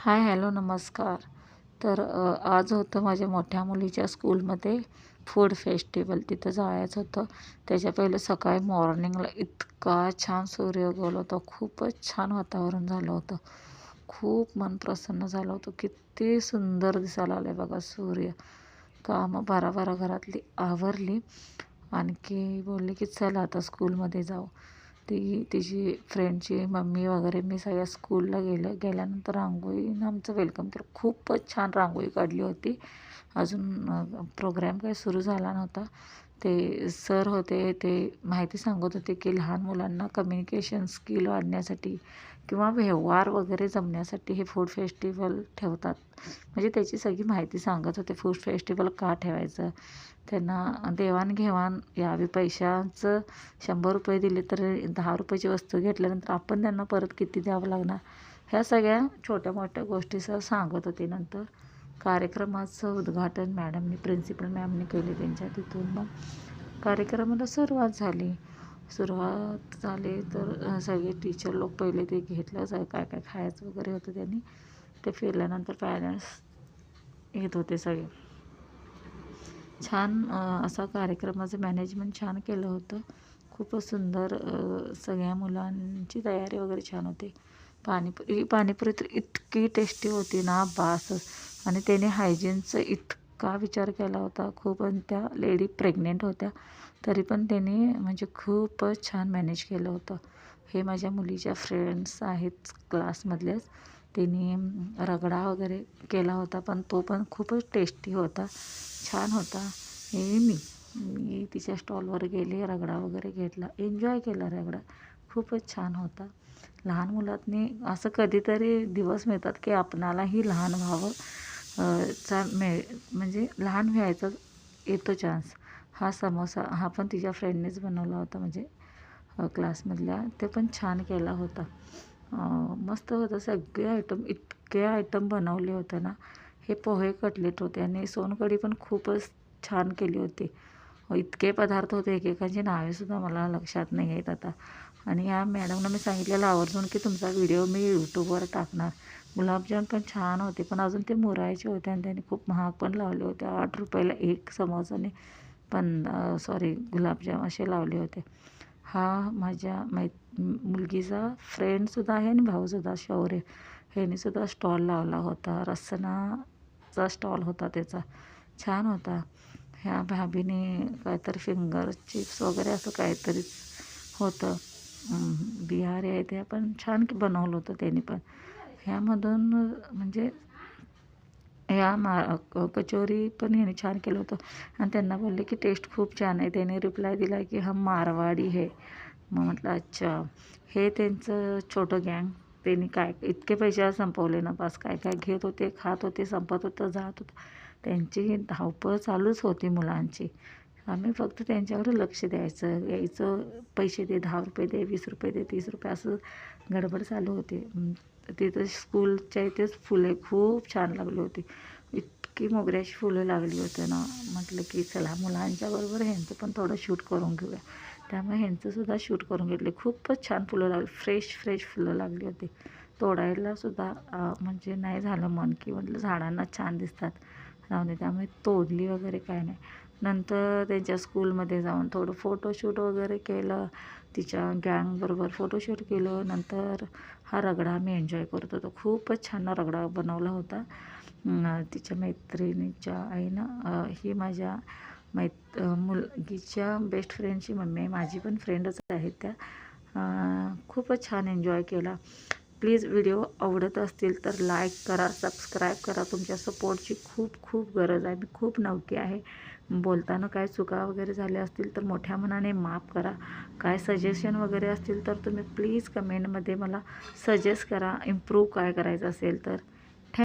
हाय, hello, नमस्कार. तर आज होतं माझ्या मोठ्या मुलीच्या स्कूलमध्ये फूड फेस्टिवल. तिथं जायचं होतं. त्याच्या पहिलं सकाळी मॉर्निंगला इतका छान सूर्य उगवला होता. खूपच छान वातावरण झालं होतं. खूप मन प्रसन्न झालं होतं. किती सुंदर दिसायला लागले बघा सूर्य. कामं भराभरा घरातली आवरली. आणखी बोलले की चला आता स्कूलमध्ये जाऊ. तिची फ्रेंडची मम्मी वगैरे मी सगळ्या स्कूलला गेल्यानंतर रांगोळीनं आमचं वेलकम केलं. खूपच छान रांगोळी काढली होती. अजून प्रोग्राम काही सुरू झाला नव्हता. ते सर होते, ते माहिती सांगत होते की लहान मुलांना कम्युनिकेशन स्किल वाढण्यासाठी किंवा व्यवहार वगैरे जमण्यासाठी हे फूड फेस्टिवल ठेवतात. म्हणजे त्याची सगळी माहिती सांगत होते. फूड फेस्टिवल का ठेवायचं? त्यांना देवाणघेवाण यावी. पैशाचं ₹100 दिले तर ₹10ची वस्तू घेतल्यानंतर आपण त्यांना परत किती द्यावं लागणार, ह्या सगळ्या छोट्या मोठ्या गोष्टी सर सांगत होते. नंतर कार्यक्रमाचं उद्घाटन प्रिन्सिपल मॅमनी केले. त्यांच्या तिथून मग कार्यक्रमाला सुरुवात झाली तर सगळे टीचर लोक पहिले ते घेतलं काय काय खायचं वगैरे होतं त्यांनी. ते फिरल्यानंतर पॅरेंट्स येत होते सगळे. छान असा कार्यक्रमाचं मॅनेजमेंट छान केलं होतं. खूपच सुंदर सगळ्या मुलांची तयारी वगैरे छान होती. पाणीपुरी तर इतकी टेस्टी होती ना बासच. आणि त्याने हायजीनचा इतका विचार केला होता. खूप. आणि त्या लेडी प्रेग्नेंट होत्या तरी पण त्याने म्हणजे खूपच छान मॅनेज केलं होतं. हे माझ्या मुलीच्या फ्रेंड्स आहेत क्लासमधलेच. त्यांनी रगडा वगैरे केला होता, पण तो पण खूपच टेस्टी होता, छान होता. मी तिच्या स्टॉलवर गेले, रगडा वगैरे घेतला, एन्जॉय केला रगडा. खूपच छान होता. लहान मुलांनी असं कधीतरी दिवस मिळतात की आपणालाही लहान व्हावं म्हणजे लहान व्हायचा येतो चान्स. हा समोसा हा पण तिच्या फ्रेंडनेच बनवला होता, म्हणजे क्लासमधल्या. ते पण छान केला होता. मस्त होतं. सगळे आयटम, इतके आयटम बनवले होते ना. हे पोहे कटलेट होते आणि सोनकढी पण खूपच छान केली होती. इतके पदार्थ होते, एकेकांची नावेसुद्धा मला लक्षात नाही आहेत आता. आणि या मॅडमना मी सांगितलेलं आवर्जून की तुमचा व्हिडिओ मी यूट्यूबवर टाकणार. गुलाबजाम पण छान होते, पण अजून ते मुरायचे होते आणि त्यांनी खूप महाग पण लावले होते. ₹8ला एक समोसाने गुलाबजाम असे लावले होते. हा माझ्या मुलगीचा फ्रेंडसुद्धा आहे आणि भाऊसुद्धा, शौर्य, ह्यानेसुद्धा स्टॉल लावला होता. रसनाचा स्टॉल होता त्याचा, छान होता. ह्या भाभीने काहीतरी फिंगर चिप्स वगैरे असं काहीतरी होतं. बिहारी आहे, ते पण छान बनवलं होतं त्यांनी पण. ह्यामधून म्हणजे कचोरी पण ह्याने छान केलं होतं. आणि त्यांना बोलले की टेस्ट खूप छान आहे. त्याने रिप्लाय दिला की हम मारवाडी है. मग म्हटलं अच्छा. हे त्यांचं छोटं गँग. त्यांनी काय इतके पैसे संपवले ना बस. काय काय घेत होते, खात होते, संपत होतं, जात होतं. त्यांची धावपळ चालूच होती मुलांची. आम्ही फक्त त्यांच्याकडे लक्ष द्यायचं, यायचं, पैसे दे, ₹10 दे, ₹20 दे, ₹30 असं गडबड चालू होती. तिथं स्कूलच्या इथेच फुले खूप छान लागली होती. इतकी मोगऱ्याची फुलं लागली होती ना, म्हटलं की चला मुलांच्याबरोबर ह्यांचं पण थोडं शूट करून घेऊया. त्यामुळे ह्यांचंसुद्धा शूट करून घेतले. खूपच छान फुलं लागली, फ्रेश फ्रेश फुलं लागली होती. तोडायलासुद्धा म्हणजे नाही झालं मन, की म्हटलं झाडांना छान दिसतात, राहून दे. त्यामुळे तोडली वगैरे काय नाही. नंतर त्यांच्या स्कूलमध्ये जाऊन थोडं फोटोशूट वगैरे केलं. तिच्या गँगबरोबर फोटोशूट केलं. नंतर हा रगडा आम्ही एन्जॉय करत होतो. खूपच छान रगडा बनवला होता. तिच्या मैत्रिणीच्या आईनं, ही माझ्या मुलगीच्या बेस्ट फ्रेंडची मम्मी आहे, माझी पण फ्रेंडच आहेत त्या. खूपच छान एन्जॉय केला. प्लीज व्हिडिओ आवडत असतील तर लाईक करा, सबस्क्राईब करा. तुमच्या सपोर्टची खूप खूप गरज आहे. मी खूप नवकी आहे. बोलताना काय चुका वगैरे झाल्या असतील तर मोठ्या मनाने माफ करा. काय सजेशन वगैरे असतील तर तुम्ही प्लीज कमेंटमध्ये मला सजेस्ट करा. इम्प्रूव्ह काय करायचं असेल तर.